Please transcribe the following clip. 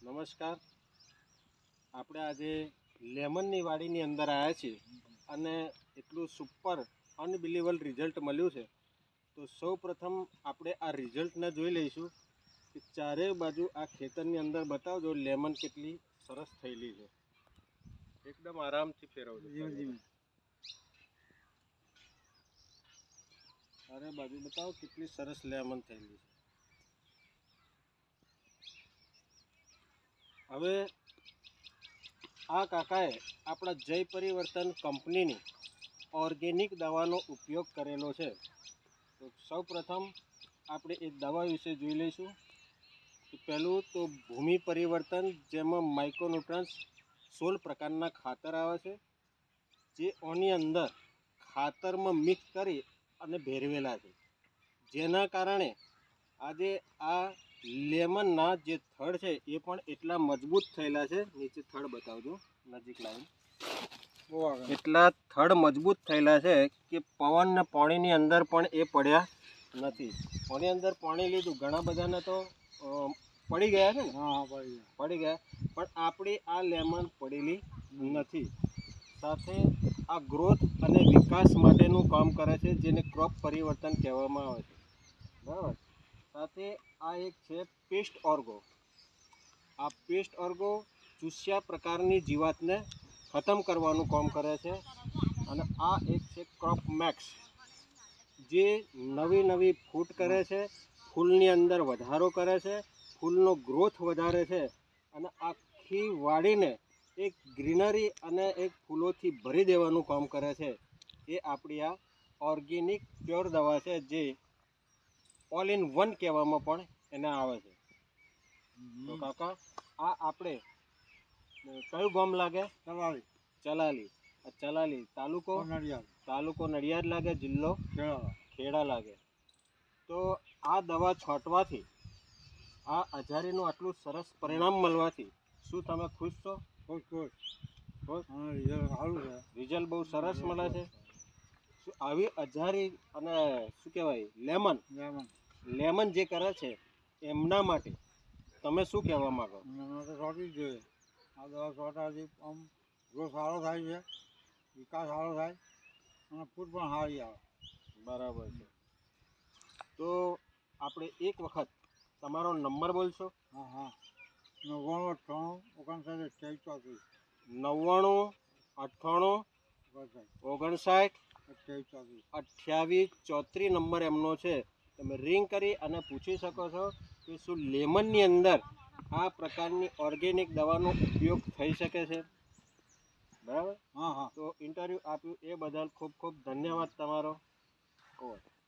નમસ્કાર. આપણે આજે લેમનની વાડીની અંદર આવ્યા છીએ અને એટલું સુપર અનબિલીવેબલ રિઝલ્ટ મળ્યું છે. તો સૌ પ્રથમ આપણે આ રિઝલ્ટને જોઈ લઈશું કે ચારે બાજુ આ ખેતરની અંદર બતાવજો લેમન કેટલી સરસ થયેલી છે. એકદમ આરામથી ફેરવજો. ચારે બાજુ બતાવો કેટલી સરસ લેમન થયેલી છે. હવે આ કાકાએ આપણા જય પરિવર્તન કંપનીની ઓર્ગેનિક દવાનો ઉપયોગ કરેલો છે. તો સૌ પ્રથમ આપણે એ દવા વિશે જોઈ લઈશું. પહેલું તો ભૂમિ પરિવર્તન, જેમાં માઇક્રોન્યુટ્રન્સ 16 પ્રકારના ખાતર આવે છે, જે આની અંદર ખાતરમાં મિક્સ કરી અને ભેરવેલા છે, જેના કારણે આજે આ લેમનના જે થડ છે એ પણ એટલા મજબૂત થયેલા છે. નીચે થડ બતાવજો, નજીક લાવીને. એટલા થડ મજબૂત થયેલા છે કે પવન ને પાણીની અંદર પણ એ પડ્યા નથી. પાણી અંદર પાણી લીધું, ઘણા બધાને તો પડી ગયા છે ને. પડી ગયા, પણ આપણી આ લેમન પડેલી નથી. સાથે આ ગ્રોથ અને વિકાસ માટેનું કામ કરે છે, જેને ક્રોપ પરિવર્તન કહેવામાં આવે છે. બરાબર. સાથે આ એક છે પેસ્ટ ઓર્ગો. આ પેસ્ટ ઓર્ગો ચૂસ્યા પ્રકારની જીવાતને ખતમ કરવાનું કામ કરે છે. અને આ એક છે ક્રોપ મેક્સ, જે નવી નવી ફૂટ કરે છે, ફૂલની અંદર વધારો કરે છે, ફૂલનો ગ્રોથ વધારે છે અને આખી વાડીને એક ગ્રીનરી અને એક ફૂલોથી ભરી દેવાનું કામ કરે છે. એ આપણી આ ઓર્ગેનિક પ્યોર દવા છે, જે ઓલ ઇન વન કહેવામાં પણ એને આવે છે. તો કાકા, આ આપણે કયું ગામ લાગે? ચલાલી. ચલાલી તાલુકો નડિયાદ લાગે, જિલ્લો ખેડા લાગે. તો આ દવા છાંટવાથી, આ અજારીનું આટલું સરસ પરિણામ મળવાથી શું તમે ખુશ છો? ખુશ. રિઝલ્ટ બહુ સરસ મળે છે. શું આવી અજારી અને શું કહેવાય લેમન જે કરે છે એમના માટે તમે શું કહેવા માંગો? જોઈએ આ દવા છોટાથી આમ ગ્રોથ સારો થાય છે, વિકાસ સારો થાય અને ફૂટ પણ સારી આવે. બરાબર છે. તો આપણે એક વખત તમારો નંબર બોલશો? હા. 99 98 28 34 નંબર એમનો છે. તમે રિંગ કરી અને પૂછી શકો છો કે શું લેમનની અંદર આ પ્રકારની ઓર્ગેનિક દવાનો ઉપયોગ થઈ શકે છે. બરાબર. તો ઇન્ટરવ્યૂ આપ્યું એ બદલ ખૂબ ખૂબ ધન્યવાદ તમારો.